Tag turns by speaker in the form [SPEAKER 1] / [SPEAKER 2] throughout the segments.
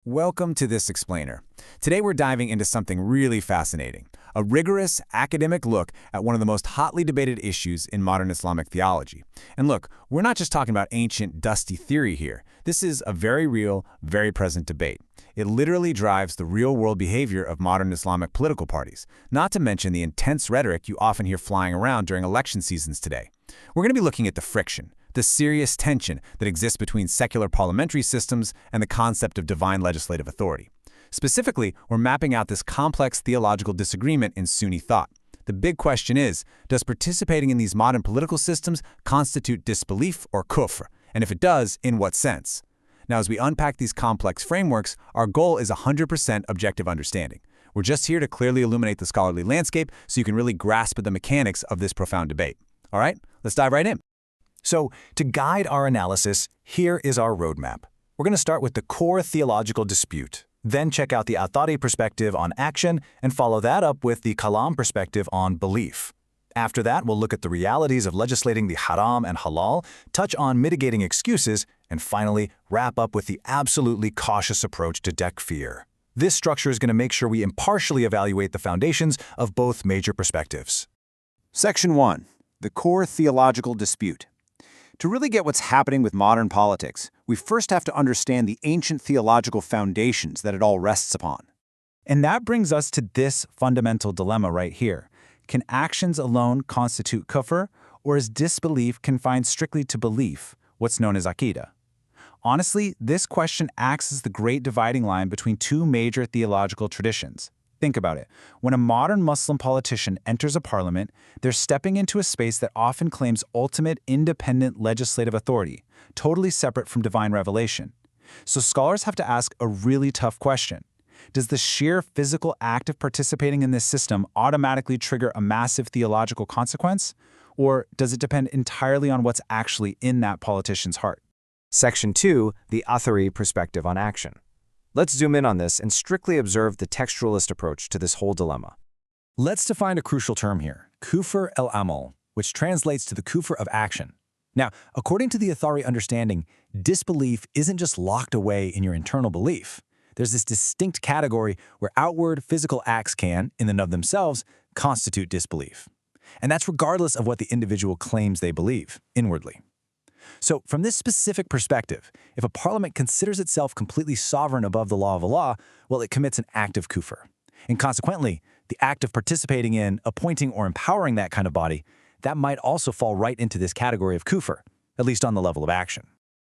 [SPEAKER 1] Welcome to This Explainer. Today we're diving into something really fascinating, a rigorous academic look at one of the most hotly debated issues in modern Islamic theology. And look, we're not just talking about ancient, dusty theory here. This is a very real, very present debate. It literally drives the real-world behavior of modern Islamic political parties, not to mention the intense rhetoric you often hear flying around during election seasons today. We're going to be looking at the friction, the serious tension that exists between secular parliamentary systems and the concept of divine legislative authority. Specifically, we're mapping out this complex theological disagreement in Sunni thought. The big question is, does participating in these modern political systems constitute disbelief or kufr? And if it does, in what sense? Now, as we unpack these complex frameworks, our goal is 100% objective understanding. We're just here to clearly illuminate the scholarly landscape so you can really grasp the mechanics of this profound debate. All right, let's dive right in.
[SPEAKER 2] So, to guide our analysis, here is our roadmap. We're going to start with the core theological dispute, then check out the Athari perspective on action, and follow that up with the Kalam perspective on belief. After that, we'll look at the realities of legislating the haram and halal, touch on mitigating excuses, and finally, wrap up with the absolutely cautious approach to takfir. This structure is going to make sure we impartially evaluate the foundations of both major perspectives.
[SPEAKER 1] Section 1. The core theological dispute. To really get what's happening with modern politics, we first have to understand the ancient theological foundations that it all rests upon.
[SPEAKER 2] And that brings us to this fundamental dilemma right here. Can actions alone constitute kufr, or is disbelief confined strictly to belief, what's known as aqidah? Honestly, this question acts as the great dividing line between two major theological traditions. Think about it. When a modern Muslim politician enters a parliament, they're stepping into a space that often claims ultimate independent legislative authority, totally separate from divine revelation. So scholars have to ask a really tough question. Does the sheer physical act of participating in this system automatically trigger a massive theological consequence? Or does it depend entirely on what's actually in that politician's heart?
[SPEAKER 3] Section 2, the Athari perspective on action. Let's zoom in on this and strictly observe the textualist approach to this whole dilemma.
[SPEAKER 2] Let's define a crucial term here, kufr el-amal, which translates to the kufr of action. Now, according to the Athari understanding, disbelief isn't just locked away in your internal belief. There's this distinct category where outward physical acts can, in and of themselves, constitute disbelief. And that's regardless of what the individual claims they believe, inwardly. So, from this specific perspective, if a parliament considers itself completely sovereign above the law of Allah, well, it commits an act of kufr. And consequently, the act of participating in, appointing, or empowering that kind of body, that might also fall right into this category of kufr, at least on the level of action.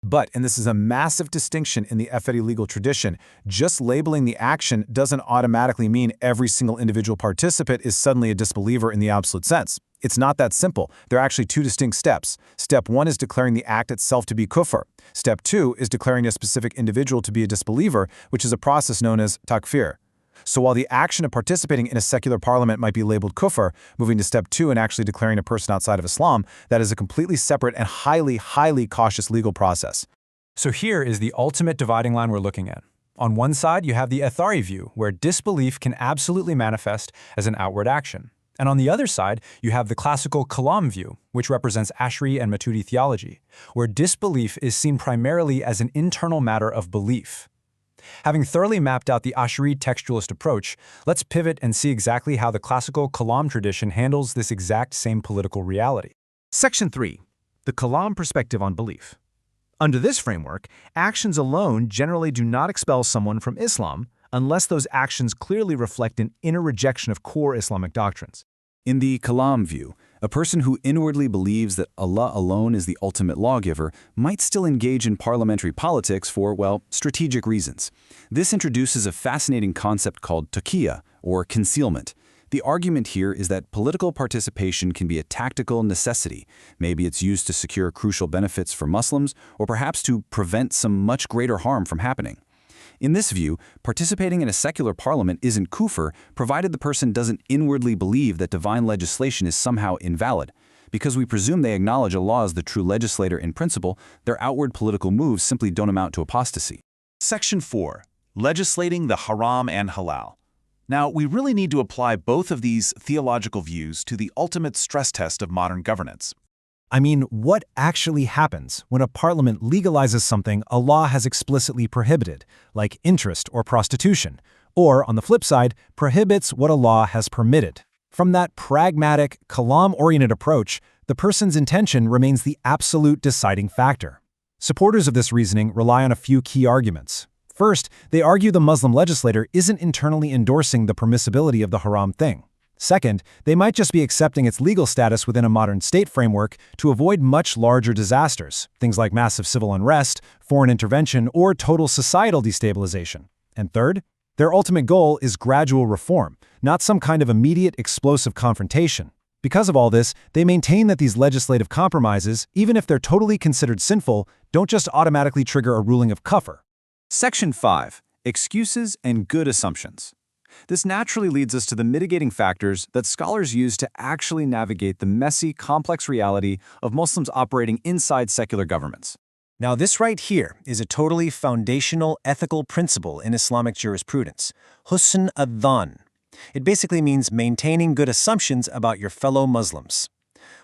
[SPEAKER 1] But, and this is a massive distinction in the Athari legal tradition, just labeling the action doesn't automatically mean every single individual participant is suddenly a disbeliever in the absolute sense. It's not that simple. There are actually two distinct steps. Step 1 is declaring the act itself to be kufr. Step 2 is declaring a specific individual to be a disbeliever, which is a process known as takfir. So while the action of participating in a secular parliament might be labeled kufr, moving to step 2 and actually declaring a person outside of Islam, that is a completely separate and highly cautious legal process.
[SPEAKER 2] So here is the ultimate dividing line we're looking at. On one side, you have the Athari view, where disbelief can absolutely manifest as an outward action. And on the other side, you have the classical Kalam view, which represents Ash'ari and Maturidi theology, where disbelief is seen primarily as an internal matter of belief. Having thoroughly mapped out the Ash'ari textualist approach, let's pivot and see exactly how the classical Kalam tradition handles this exact same political reality.
[SPEAKER 4] Section 3. The Kalam perspective on belief. Under this framework, actions alone generally do not expel someone from Islam unless those actions clearly reflect an inner rejection of core Islamic doctrines.
[SPEAKER 1] In the Kalam view, a person who inwardly believes that Allah alone is the ultimate lawgiver might still engage in parliamentary politics for, well, strategic reasons. This introduces a fascinating concept called taqiyya, or concealment. The argument here is that political participation can be a tactical necessity. Maybe it's used to secure crucial benefits for Muslims, or perhaps to prevent some much greater harm from happening. In this view, participating in a secular parliament isn't kufr, provided the person doesn't inwardly believe that divine legislation is somehow invalid. Because we presume they acknowledge Allah as the true legislator in principle, their outward political moves simply don't amount to apostasy.
[SPEAKER 4] Section 4. Legislating the haram and halal. Now, we really need to apply both of these theological views to the ultimate stress test of modern governance. I mean, what actually happens when a parliament legalizes something a law has explicitly prohibited, like interest or prostitution, or, on the flip side, prohibits what a law has permitted? From that pragmatic, kalam-oriented approach, the person's intention remains the absolute deciding factor. Supporters of this reasoning rely on a few key arguments. First, they argue the Muslim legislator isn't internally endorsing the permissibility of the haram thing. Second, they might just be accepting its legal status within a modern state framework to avoid much larger disasters, things like massive civil unrest, foreign intervention, or total societal destabilization. And third, their ultimate goal is gradual reform, not some kind of immediate explosive confrontation. Because of all this, they maintain that these legislative compromises, even if they're totally considered sinful, don't just automatically trigger a ruling of kufr.
[SPEAKER 2] Section 5. Excuses and good assumptions. This naturally leads us to the mitigating factors that scholars use to actually navigate the messy, complex reality of Muslims operating inside secular governments.
[SPEAKER 1] Now, this right here is a totally foundational ethical principle in Islamic jurisprudence, husn ad-dhan. It basically means maintaining good assumptions about your fellow Muslims.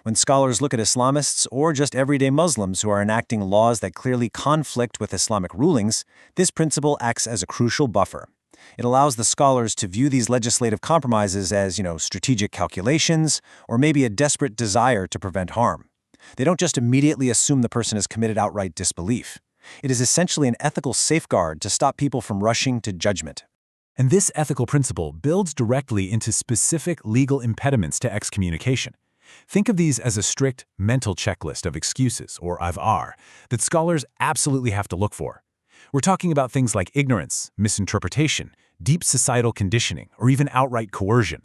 [SPEAKER 1] When scholars look at Islamists or just everyday Muslims who are enacting laws that clearly conflict with Islamic rulings, this principle acts as a crucial buffer. It allows the scholars to view these legislative compromises as, strategic calculations or maybe a desperate desire to prevent harm. They don't just immediately assume the person has committed outright disbelief. It is essentially an ethical safeguard to stop people from rushing to judgment.
[SPEAKER 2] And this ethical principle builds directly into specific legal impediments to excommunication. Think of these as a strict mental checklist of excuses, or avar, that scholars absolutely have to look for. We're talking about things like ignorance, misinterpretation, deep societal conditioning, or even outright coercion.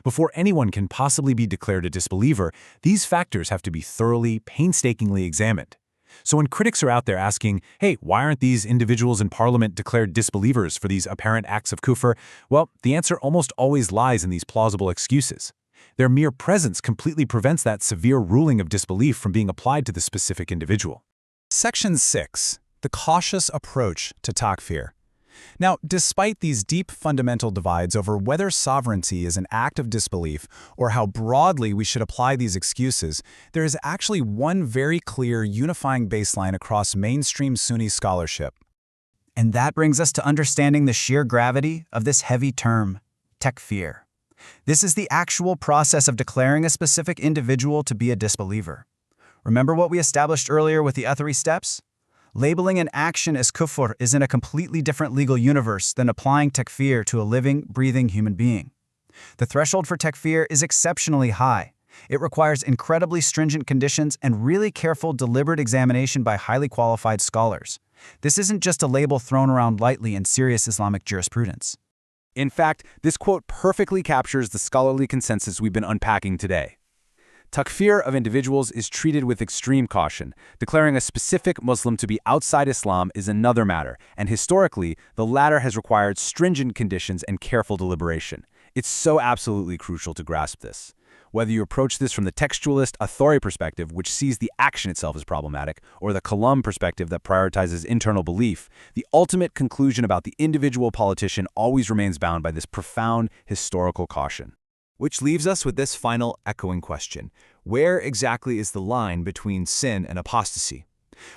[SPEAKER 2] Before anyone can possibly be declared a disbeliever, these factors have to be thoroughly, painstakingly examined. So when critics are out there asking, hey, why aren't these individuals in parliament declared disbelievers for these apparent acts of kufr? Well, the answer almost always lies in these plausible excuses. Their mere presence completely prevents that severe ruling of disbelief from being applied to the specific individual.
[SPEAKER 1] Section 6. The cautious approach to takfir. Now, despite these deep fundamental divides over whether sovereignty is an act of disbelief or how broadly we should apply these excuses, there is actually one very clear unifying baseline across mainstream Sunni scholarship.
[SPEAKER 5] And that brings us to understanding the sheer gravity of this heavy term, takfir. This is the actual process of declaring a specific individual to be a disbeliever. Remember what we established earlier with the Athari steps? Labeling an action as kufr is in a completely different legal universe than applying takfir to a living, breathing human being. The threshold for takfir is exceptionally high. It requires incredibly stringent conditions and really careful, deliberate examination by highly qualified scholars. This isn't just a label thrown around lightly in serious Islamic jurisprudence.
[SPEAKER 2] In fact, this quote perfectly captures the scholarly consensus we've been unpacking today. Takfir of individuals is treated with extreme caution. Declaring a specific Muslim to be outside Islam is another matter, and historically, the latter has required stringent conditions and careful deliberation. It's so absolutely crucial to grasp this. Whether you approach this from the textualist Athari perspective, which sees the action itself as problematic, or the Kalam perspective that prioritizes internal belief, the ultimate conclusion about the individual politician always remains bound by this profound historical caution. Which leaves us with this final echoing question. Where exactly is the line between sin and apostasy?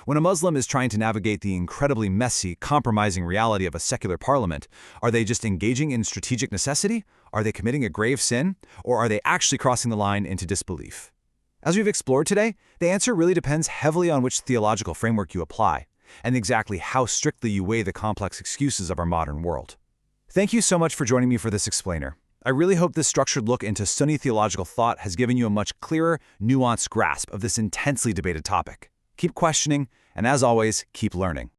[SPEAKER 2] When a Muslim is trying to navigate the incredibly messy, compromising reality of a secular parliament, are they just engaging in strategic necessity? Are they committing a grave sin? Or are they actually crossing the line into disbelief? As we've explored today, the answer really depends heavily on which theological framework you apply, and exactly how strictly you weigh the complex excuses of our modern world. Thank you so much for joining me for this explainer. I really hope this structured look into Sunni theological thought has given you a much clearer, nuanced grasp of this intensely debated topic. Keep questioning, and as always, keep learning.